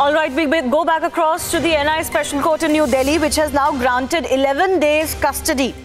All right, we go back across to the NIA Special Court in New Delhi, which has now granted 11 days custody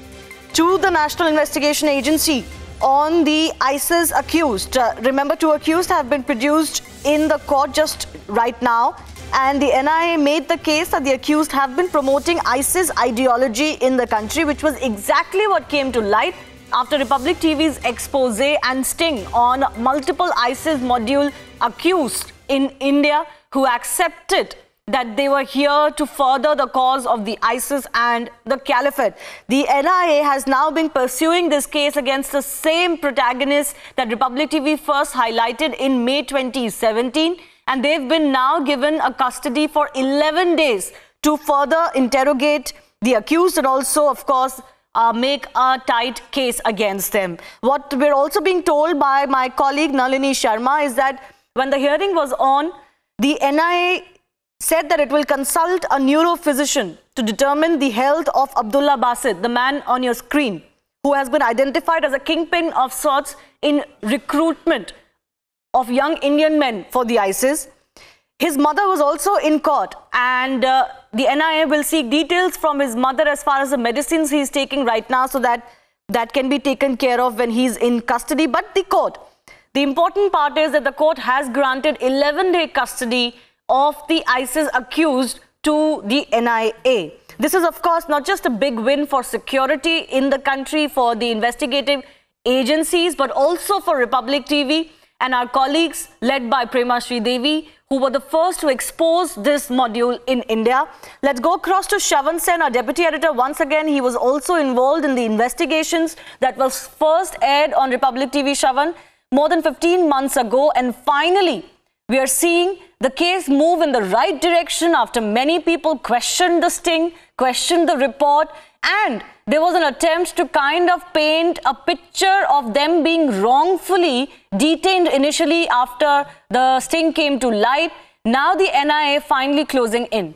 to the National Investigation Agency on the ISIS accused. Remember, 2 accused have been produced in the court just right now. And the NIA made the case that the accused have been promoting ISIS ideology in the country, which was exactly what came to light after Republic TV's expose and sting on multiple ISIS module accused in India who accepted that they were here to further the cause of the ISIS and the caliphate. The NIA has now been pursuing this case against the same protagonists that Republic TV first highlighted in May 2017, and they've been now given a custody for 11 days to further interrogate the accused and also, of course, make a tight case against them. What we're also being told by my colleague Nalini Sharma is that when the hearing was on, the NIA said that it will consult a neurophysician to determine the health of Abdullah Basit, the man on your screen, who has been identified as a kingpin of sorts in recruitment of young Indian men for the ISIS. His mother was also in court, and the NIA will seek details from his mother as far as the medicines he's taking right now, so that that can be taken care of when he's in custody. But the important part is that the court has granted 11-day custody of the ISIS accused to the NIA. This is, of course, not just a big win for security in the country, for the investigative agencies, but also for Republic TV and our colleagues led by Prema Sridevi, who were the first to expose this module in India. Let's go across to Shravan Sen, our deputy editor. Once again, he was also involved in the investigations that was first aired on Republic TV, Shravan, more than 15 months ago. And finally, we are seeing the case move in the right direction after many people questioned the sting, questioned the report, and there was an attempt to kind of paint a picture of them being wrongfully detained initially after the sting came to light. Now the NIA finally closing in.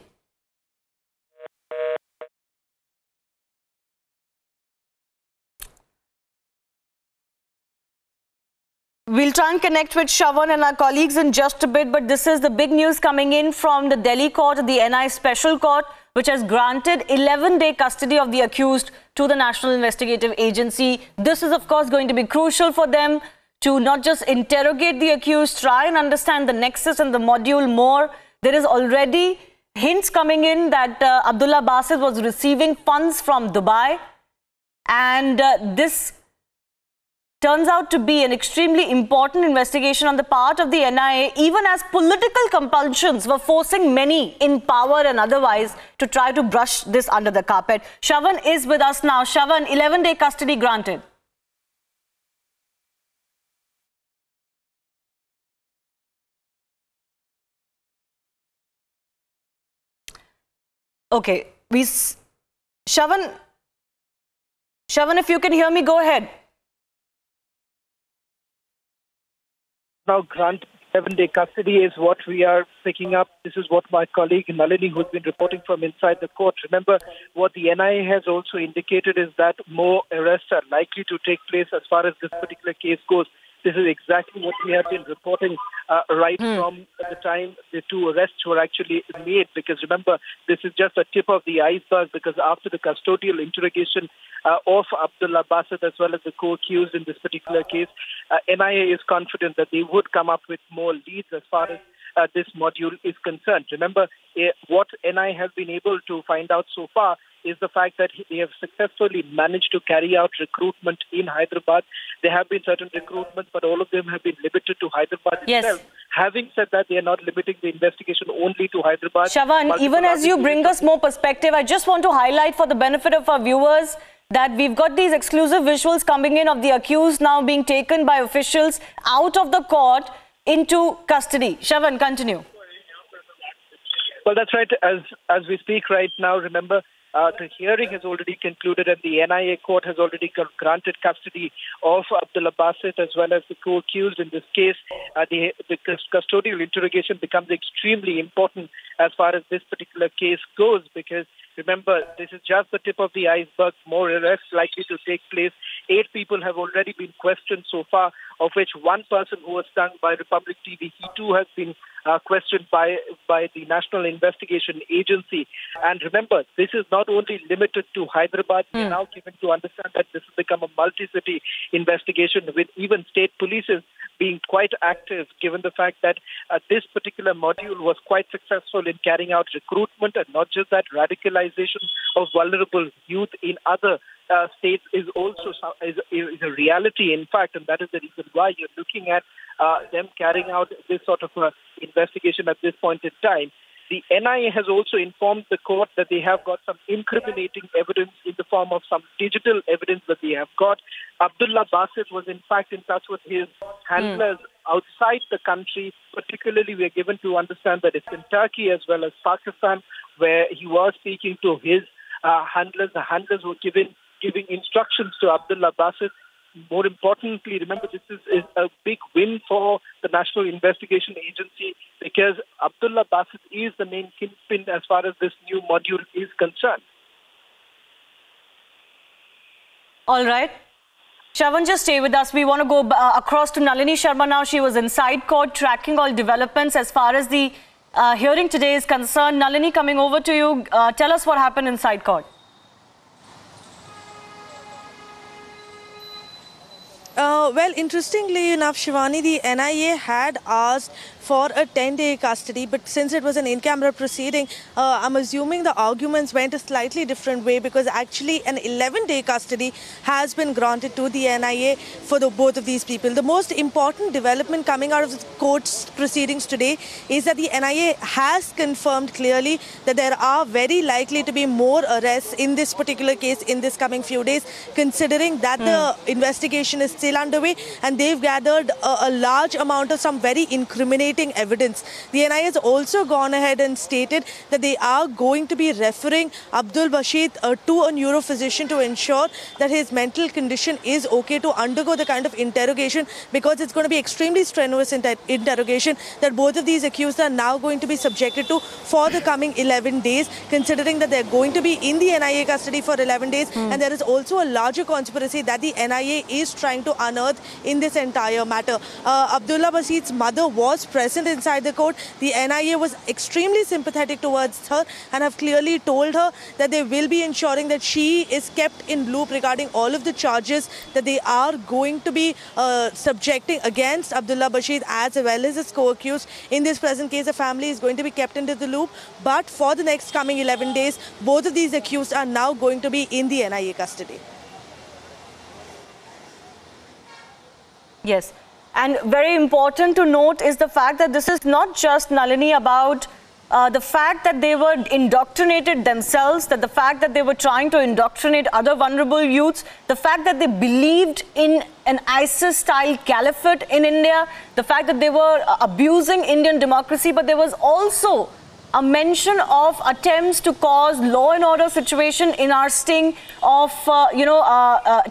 We'll try and connect with Shravan and our colleagues in just a bit, but this is the big news coming in from the Delhi court, the NIA Special Court, which has granted 11-day custody of the accused to the National Investigative Agency. This is, of course, going to be crucial for them to not just interrogate the accused, try and understand the nexus and the module more. There is already hints coming in that Abdullah Basit was receiving funds from Dubai, and this turns out to be an extremely important investigation on the part of the NIA, even as political compulsions were forcing many in power and otherwise to try to brush this under the carpet. Shravan is with us now. Shravan, 11-day custody granted. Okay, Shravan, if you can hear me, go ahead. Now grant 7-day custody is what we are picking up. This is what my colleague Nalini, who's been reporting from inside the court. Remember, what the NIA has also indicated is that more arrests are likely to take place as far as this particular case goes. This is exactly what we have been reporting right from the time the 2 arrests were actually made. Because remember, this is just a tip of the iceberg, because after the custodial interrogation of Abdullah Basit as well as the co-accused in this particular case, NIA is confident that they would come up with more leads as far as this module is concerned. Remember, what NIA has been able to find out so far is the fact that they have successfully managed to carry out recruitment in Hyderabad. There have been certain recruitments, but all of them have been limited to Hyderabad itself. Having said that, they are not limiting the investigation only to Hyderabad. Shravan, even as you bring us more perspective, I just want to highlight for the benefit of our viewers that we've got these exclusive visuals coming in of the accused now being taken by officials out of the court into custody. Shravan, continue. Well, that's right. As we speak right now, remember, the hearing has already concluded and the NIA court has already granted custody of Abdullah Basit as well as the co-accused in this case. The custodial interrogation becomes extremely important as far as this particular case goes, because remember, this is just the tip of the iceberg. More arrests likely to take place. 8 people have already been questioned so far, of which one person who was stung by Republic TV, he too has been questioned by the National Investigation Agency. And remember, this is not only limited to Hyderabad. We are now given to understand that this has become a multi-city investigation, with even state polices being quite active, given the fact that this particular module was quite successful in carrying out recruitment, and not just that, radicalization of vulnerable youth in other states is also is a reality, in fact, and that is the reason why you're looking at them carrying out this sort of investigation at this point in time. The NIA has also informed the court that they have got some incriminating evidence in the form of some digital evidence that they have got. Abdullah Basit was in fact in touch with his handlers outside the country. Particularly, we are given to understand that it's in Turkey as well as Pakistan, where he was speaking to his handlers. The handlers were giving instructions to Abdullah Basit. More importantly, remember, this is a big win for the National Investigation Agency, because Abdullah Basit is the main kingpin as far as this new module is concerned. All right. Shravan, just stay with us. We want to go across to Nalini Sharma now. She was inside court tracking all developments as far as the hearing today is concerned. Nalini, coming over to you. Tell us what happened inside court. Well, interestingly enough, Shivani, the NIA had asked for a 10-day custody, but since it was an in-camera proceeding, I'm assuming the arguments went a slightly different way, because actually an 11-day custody has been granted to the NIA for both of these people. The most important development coming out of the court's proceedings today is that the NIA has confirmed clearly that there are very likely to be more arrests in this particular case in this coming few days, considering that the investigation is still underway and they've gathered a large amount of some very incriminating evidence. The NIA has also gone ahead and stated that they are going to be referring Abdul Basit to a neurophysician to ensure that his mental condition is okay to undergo the kind of interrogation, because it's going to be extremely strenuous interrogation that both of these accused are now going to be subjected to for the coming 11 days, considering that they're going to be in the NIA custody for 11 days. And there is also a larger conspiracy that the NIA is trying to unearth in this entire matter. Abdullah Basit's mother was present inside the court. The NIA was extremely sympathetic towards her and have clearly told her that they will be ensuring that she is kept in loop regarding all of the charges that they are going to be subjecting against Abdullah Basit as well as his co-accused. In this present case, the family is going to be kept into the loop, but for the next coming 11 days, both of these accused are now going to be in the NIA custody. Yes. And very important to note is the fact that this is not just, Nalini, about the fact that they were indoctrinated themselves, that the fact that they were trying to indoctrinate other vulnerable youths, the fact that they believed in an ISIS-style caliphate in India, the fact that they were abusing Indian democracy, but there was also a mention of attempts to cause law and order situation in our sting of,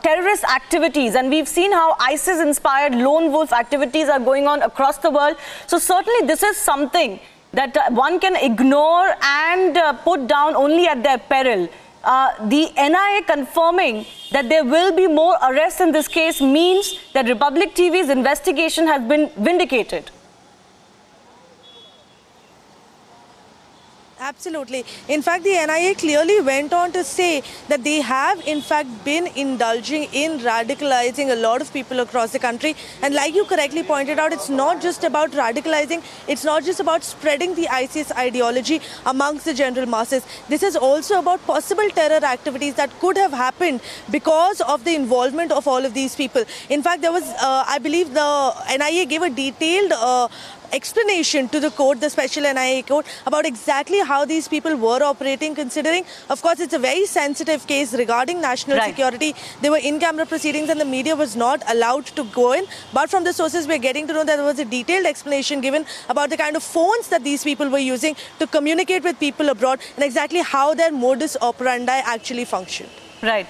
terrorist activities. And we've seen how ISIS-inspired lone wolf activities are going on across the world. So certainly this is something that one can ignore and put down only at their peril. The NIA confirming that there will be more arrests in this case means that Republic TV's investigation has been vindicated. Absolutely. In fact, the NIA clearly went on to say that they have in fact been indulging in radicalizing a lot of people across the country. And like you correctly pointed out, it's not just about radicalizing, it's not just about spreading the ISIS ideology amongst the general masses. This is also about possible terror activities that could have happened because of the involvement of all of these people. In fact, there was, I believe the NIA gave a detailed explanation to the court, the special NIA court, about exactly how these people were operating, considering, of course, it's a very sensitive case regarding national security. There were in-camera proceedings and the media was not allowed to go in. But from the sources, we're getting to know that there was a detailed explanation given about the kind of phones that these people were using to communicate with people abroad and exactly how their modus operandi actually functioned. Right.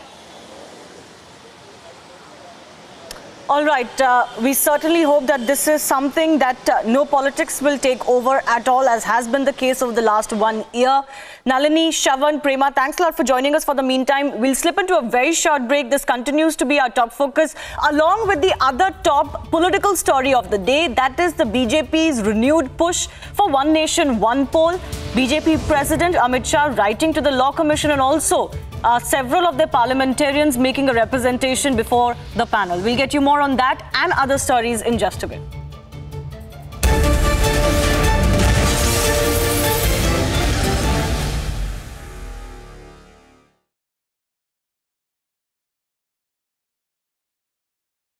All right, we certainly hope that this is something that no politics will take over at all, as has been the case over the last 1 year. Nalini, Shravan, Prema, thanks a lot for joining us for the meantime. We'll slip into a very short break. This continues to be our top focus, along with the other top political story of the day. That is the BJP's renewed push for One Nation, One Poll. BJP President Amit Shah writing to the Law Commission, and also several of their parliamentarians making a representation before the panel. We'll get you more on that and other stories in just a bit.